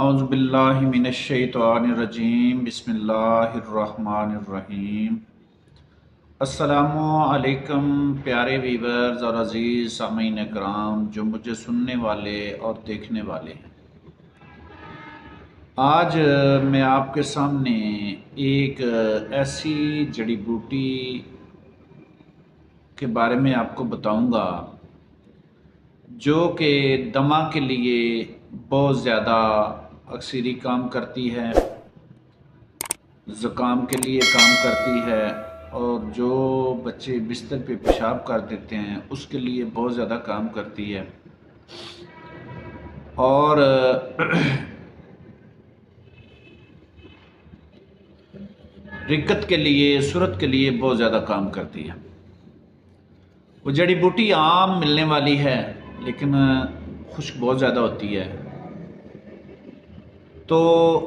औज़ुबिल्लाहि मिनश्शैतानिर्रजीम बिस्मिल्लाहिर्रहमानिर्रहीम। अस्सलामु अलैकुम प्यारे वीवर्स और अज़ीज़ सामीन कराम जो मुझे सुनने वाले और देखने वाले हैं। आज मैं आपके सामने एक ऐसी जड़ी बूटी के बारे में आपको बताऊंगा जो कि दमा के लिए बहुत ज़्यादा अक्सरी काम करती है, ज़ुकाम के लिए काम करती है, और जो बच्चे बिस्तर पे पेशाब कर देते हैं उसके लिए बहुत ज़्यादा काम करती है, और रिकत के लिए, सूरत के लिए बहुत ज़्यादा काम करती है। वो जड़ी बूटी आम मिलने वाली है लेकिन खुश्क बहुत ज़्यादा होती है, तो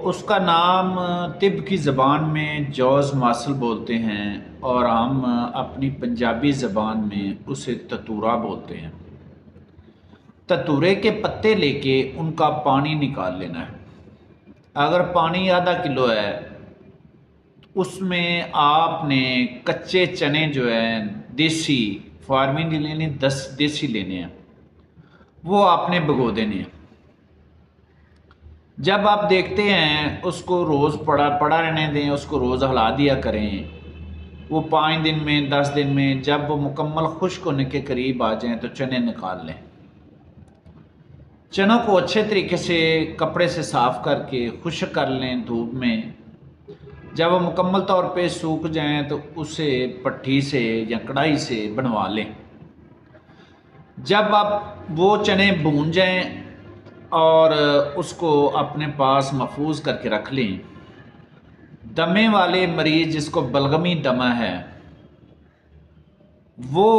उसका नाम तिब की ज़बान में जौज़ मासल बोलते हैं और हम अपनी पंजाबी ज़बान में उसे ततूरा बोलते हैं। ततूरे के पत्ते लेके उनका पानी निकाल लेना है। अगर पानी आधा किलो है उसमें आपने कच्चे चने जो है देसी फार्मिंग लेने 10 देसी लेने हैं, वो आपने भिगो देने हैं। जब आप देखते हैं उसको रोज़ पड़ा रहने दें, उसको रोज़ हिला दिया करें। वो 5 दिन में 10 दिन में जब वो मुकम्मल खुश्क होने के करीब आ जाएं तो चने निकाल लें। चनों को अच्छे तरीके से कपड़े से साफ़ करके खुश्क कर लें धूप में। जब वो मुकम्मल तौर पे सूख जाएं तो उसे पट्टी से या कढ़ाई से बनवा लें। जब आप वो चने भून जाएं और उसको अपने पास महफूज करके रख लें। दमे वाले मरीज़ जिसको बलगमी दमा है वो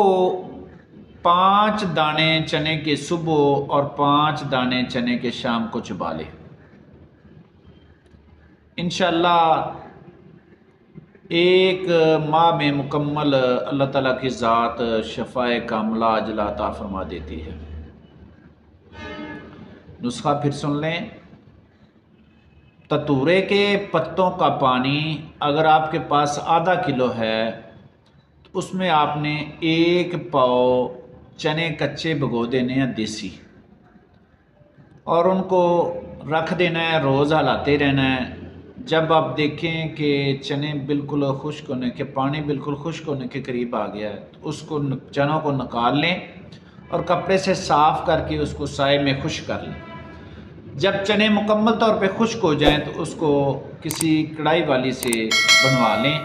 5 दाने चने के सुबह और 5 दाने चने के शाम को चबा ले। इंशाअल्लाह एक माह में मुकम्मल अल्लाह ताला की ज़ात शफ़ाए कामला अजला अता फरमा देती है। नुस्खा फिर सुन लें। ततूरे के पत्तों का पानी अगर आपके पास आधा किलो है तो उसमें आपने 1 पाव चने कच्चे भिगो देने हैं देसी, और उनको रख देना है, रोज़ हिलाते रहना है। जब आप देखें कि चने बिल्कुल खुश्क होने के, पानी बिल्कुल खुश्क होने के करीब आ गया है तो उसको चनों को निकाल लें और कपड़े से साफ़ करके उसको साए में खुश्क कर लें। जब चने मुकम्मल तौर पे खुश्क हो जाएं तो उसको किसी कढ़ाई वाली से बनवा लें,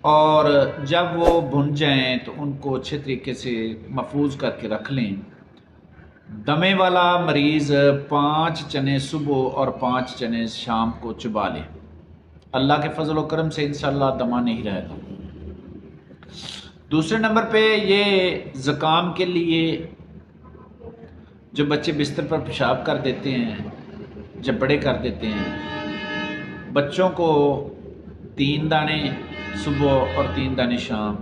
और जब वो भुन जाएं तो उनको अच्छे तरीके से महफूज करके रख लें। दमे वाला मरीज़ 5 चने सुबह और 5 चने शाम को चबा लें। अल्लाह के फजल व करम से इंशाअल्लाह दमा नहीं रहेगा। दूसरे नंबर पे ये ज़ुकाम के लिए, जो बच्चे बिस्तर पर पेशाब कर देते हैं, जब बड़े कर देते हैं, बच्चों को 3 दाने सुबह और 3 दाने शाम।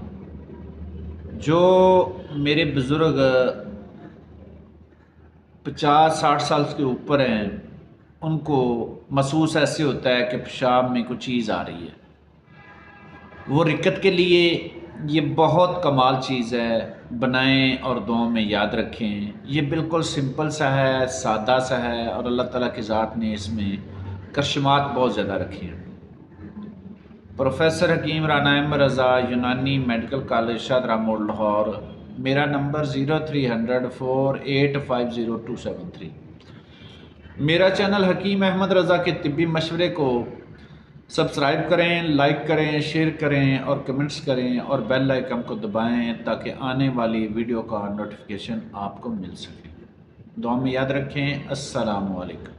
जो मेरे बुज़ुर्ग 50-60 साल के ऊपर हैं उनको महसूस ऐसे होता है कि पेशाब में कुछ चीज़ आ रही है। वो रिकत के लिए ये बहुत कमाल चीज़ है, बनाएं और दुआ में याद रखें। ये बिल्कुल सिंपल सा है, सादा सा है, और अल्लाह ताला की ज़ात ने इसमें करशमात बहुत ज़्यादा रखे हैं। प्रोफेसर हकीम राना अहमद रज़ा, यूनानी मेडिकल कॉलेज शाहदरा मोड़ लाहौर। मेरा नंबर 0300 4850 मेरा चैनल हकीम अहमद रज़ा के तिब्बी मशवरे को सब्सक्राइब करें, लाइक करें, शेयर करें और कमेंट्स करें, और बेल आइकन को दबाएं ताकि आने वाली वीडियो का नोटिफिकेशन आपको मिल सके। दुआ में याद रखें। अस्सलामु अलैकुम।